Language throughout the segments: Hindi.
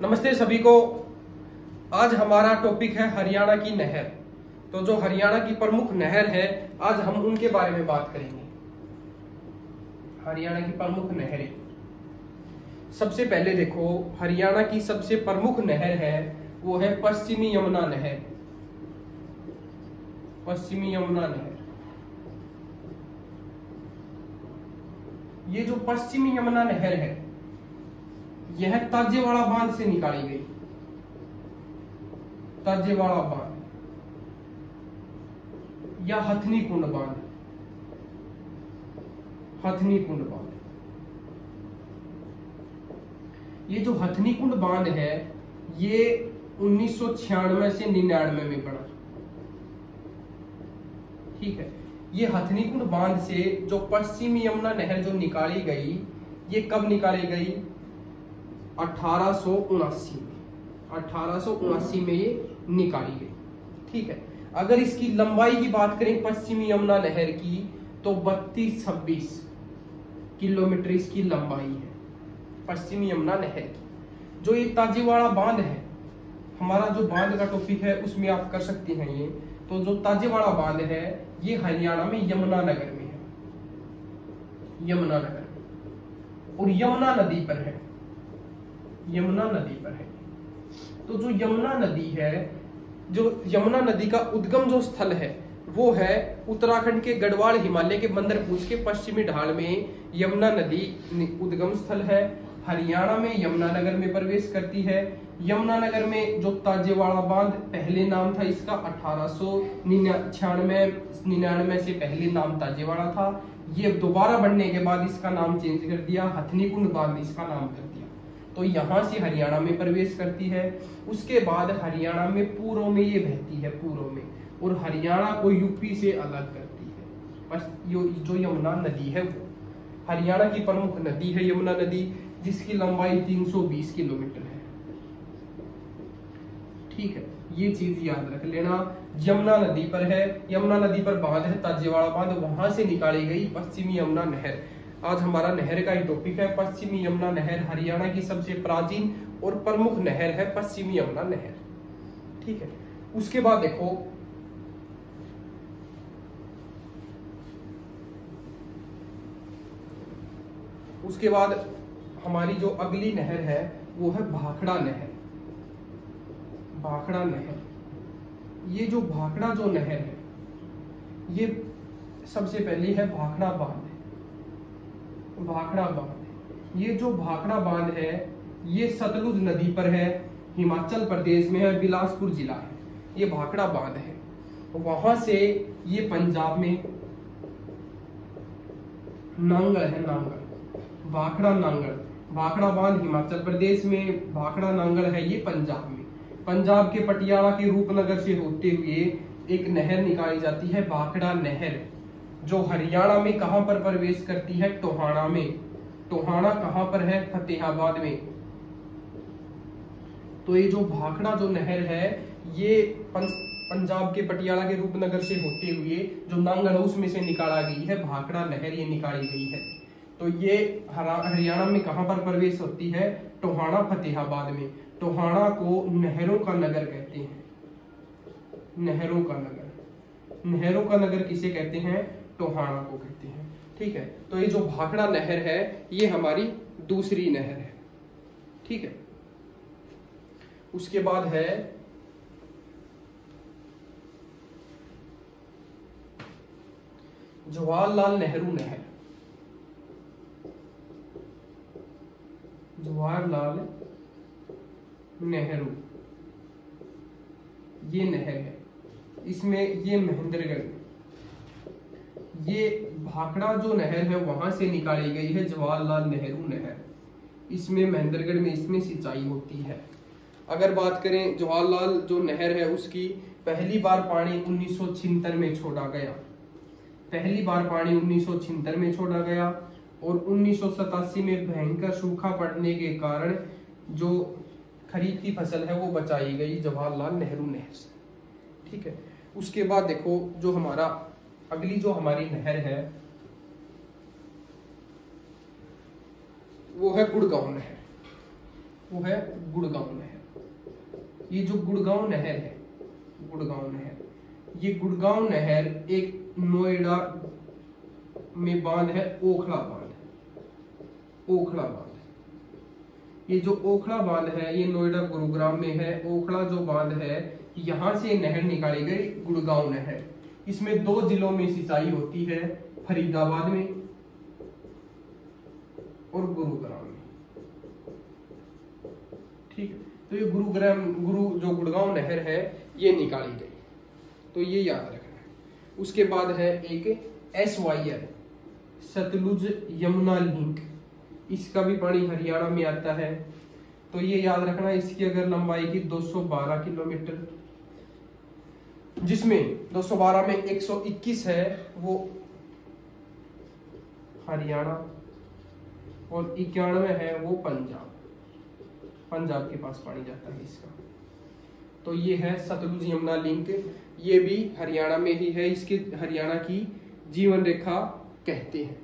नमस्ते सभी को। आज हमारा टॉपिक है हरियाणा की नहर। तो जो हरियाणा की प्रमुख नहर है, आज हम उनके बारे में बात करेंगे। हरियाणा की प्रमुख नहरें। सबसे पहले देखो, हरियाणा की सबसे प्रमुख नहर है वो है पश्चिमी यमुना नहर। पश्चिमी यमुना नहर, ये जो पश्चिमी यमुना नहर है यह ताजेवाड़ा बांध से निकाली गई। ताजेवाड़ा बांध या हथनी कुंड बांध। हथनी कुंड बांध, ये जो हथनी कुंड बांध है ये 1996 से 99 में बना। ठीक है, ये हथनी कुंड बांध से जो पश्चिमी यमुना नहर जो निकाली गई, ये कब निकाली गई? 1879 में ये निकाली गई। ठीक है, अगर इसकी लंबाई की बात करें पश्चिमी यमुना नहर की, तो 32-26 किलोमीटर इसकी लंबाई है पश्चिमी यमुना नहर की। जो ये ताजेवाड़ा बांध है, हमारा जो बांध का टॉपिक है उसमें आप कर सकते हैं ये। तो जो ताजेवाड़ा बांध है ये हरियाणा में यमुनानगर में है। यमुनानगर और यमुना नदी पर है। यमुना नदी पर है। तो जो यमुना नदी है, जो यमुना नदी का उद्गम जो स्थल है वो है उत्तराखंड के गढ़वाल हिमालय के बंदरपूछ के पश्चिमी ढाल में यमुना नदी उद्गम स्थल है। हरियाणा में यमुनानगर में प्रवेश करती है। यमुनानगर में जो ताजेवाड़ा बांध पहले नाम था इसका 1899 से पहले नाम ताजेवाड़ा था। ये दोबारा बनने के बाद इसका नाम चेंज कर दिया, हथनी कुंड बांध इसका नाम कर दिया। तो यहाँ से हरियाणा में प्रवेश करती है। उसके बाद हरियाणा में पूर्व में ये बहती है, पूर्व में, और हरियाणा को यूपी से अलग करती है। बस जो यमुना नदी है वो हरियाणा की प्रमुख नदी है, यमुना नदी, जिसकी लंबाई 320 किलोमीटर है। ठीक है, ये चीज याद रख लेना। यमुना नदी पर है, यमुना नदी पर बांध है ताजेवाड़ा बांध, वहां से निकाली गई पश्चिमी यमुना नहर। आज हमारा नहर का ही टॉपिक है पश्चिमी यमुना नहर। हरियाणा की सबसे प्राचीन और प्रमुख नहर है पश्चिमी यमुना नहर। ठीक है, उसके बाद देखो, उसके बाद हमारी जो अगली नहर है वो है भाखड़ा नहर। भाखड़ा नहर, ये जो भाखड़ा जो नहर है ये सबसे पहली है भाखड़ा बांध। भाखड़ा बांध, ये जो भाखड़ा बांध है ये सतलुज नदी पर है, हिमाचल प्रदेश में है, बिलासपुर जिला है। ये भाखड़ा बांध है, वहां से ये पंजाब में नांगल है, नांगल, भाखड़ा नांगल। भाखड़ा बांध हिमाचल प्रदेश में, भाखड़ा नांगल है ये पंजाब में। पंजाब के पटियाला के रूपनगर से होते हुए एक नहर निकाली जाती है, भाखड़ा नहर, जो हरियाणा में कहां पर प्रवेश करती है? टोहाना में। टोहाना कहां पर है? फतेहाबाद में। तो ये जो भाखड़ा जो नहर है ये पंजाब के पटियाला के रूपनगर से होते हुए जो नांगल है उसमें से निकाला गई है, भाखड़ा नहर ये निकाली गई है। तो ये हरियाणा में कहां पर प्रवेश होती है? टोहाना, फतेहाबाद में। टोहाना को नहरों का नगर कहते हैं। नहरों का नगर, नहरों का नगर किसे कहते हैं? टोहाना को कहते हैं। ठीक है, तो ये जो भाखड़ा नहर है ये हमारी दूसरी नहर है। ठीक है, उसके बाद है जवाहरलाल नेहरू नहर। जवाहरलाल नेहरू ये नहर है, इसमें ये महेंद्रगढ़, ये भाखड़ा जो नहर है वहां से निकाली गई है जवाहरलाल नेहरू नहर। इसमें महेंद्रगढ़ में इसमें सिंचाई होती है। अगर बात करें जवाहरलाल जो नहर है उसकी, पहली बार पानी 1976 में छोड़ा गया। पहली बार पानी 1976 में छोड़ा गया और 1987 में भयंकर सूखा पड़ने के कारण जो खरीफ की फसल है वो बचाई गई जवाहरलाल नेहरू नहर से। ठीक है, उसके बाद देखो जो हमारा अगली जो हमारी नहर है वो है गुड़गांव नहर। वो है गुड़गांव नहर। ये जो गुड़गांव नहर है, गुड़गांव नहर, ये गुड़गांव नहर एक नोएडा में बांध है, ओखला बांध, ओखला बांध। ये जो ओखला बांध है ये नोएडा गुरुग्राम में है। ओखला जो बांध है यहां से नहर निकाली गई, गुड़गांव नहर। इसमें 2 जिलों में सिंचाई होती है, फरीदाबाद में और गुरुग्राम में। ठीक है, तो ये जो गुड़गांव नहर है ये निकाली गई, तो ये याद रखना है। उसके बाद है एक SYL, सतलुज यमुना लिंक। इसका भी पानी हरियाणा में आता है, तो ये याद रखना। इसकी अगर लंबाई की 212 किलोमीटर, जिसमें 212 में 121 है वो हरियाणा और 91 है वो पंजाब, पंजाब के पास पानी जाता है इसका। तो ये है सतलुज यमुना लिंक, ये भी हरियाणा में ही है। इसके हरियाणा की जीवन रेखा कहते हैं।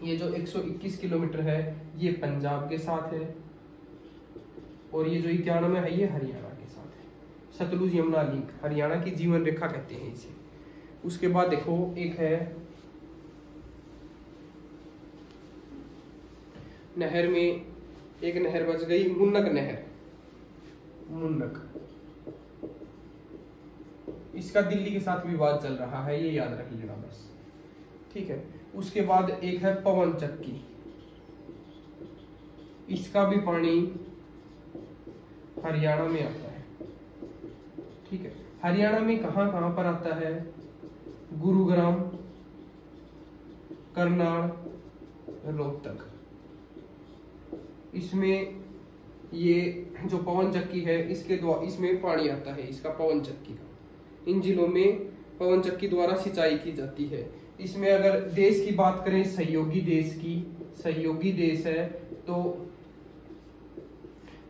ये जो 121 किलोमीटर है ये पंजाब के साथ है, और ये जो 91 है ये हरियाणा के साथ है। सतलुज यमुना लिंक हरियाणा की जीवन रेखा कहते हैं इसे। उसके बाद देखो एक है नहर में, एक नहर बच गई, मुन्नक नहर। मुन्नक, इसका दिल्ली के साथ विवाद चल रहा है, ये याद रख लेना बस। ठीक है, उसके बाद एक है पवन चक्की। इसका भी पानी हरियाणा में आता है। ठीक है, हरियाणा में कहां कहां पर आता है? गुरुग्राम, करनाल, रोहतक। इसमें ये जो पवन चक्की है इसके द्वारा इसमें पानी आता है, इसका पवन चक्की का। इन जिलों में पवन चक्की द्वारा सिंचाई की जाती है। इसमें अगर देश की बात करें, सहयोगी देश की, सहयोगी देश है तो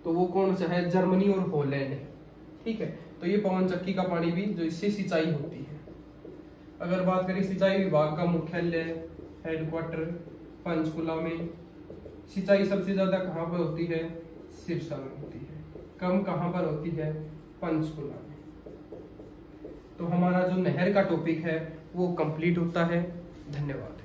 वो कौन सा है? जर्मनी और हॉलैंड है। ठीक है, तो ये पवन चक्की का पानी भी जो इससे सिंचाई होती है। अगर बात करें सिंचाई विभाग का मुख्यालय हेडक्वार्टर पंचकुला में। सिंचाई सबसे ज्यादा कहाँ पर होती है? सिरसा में होती है। कम कहाँ पर होती है? पंचकुला में। तो हमारा जो नहर का टॉपिक है वो कंप्लीट होता है। धन्यवाद।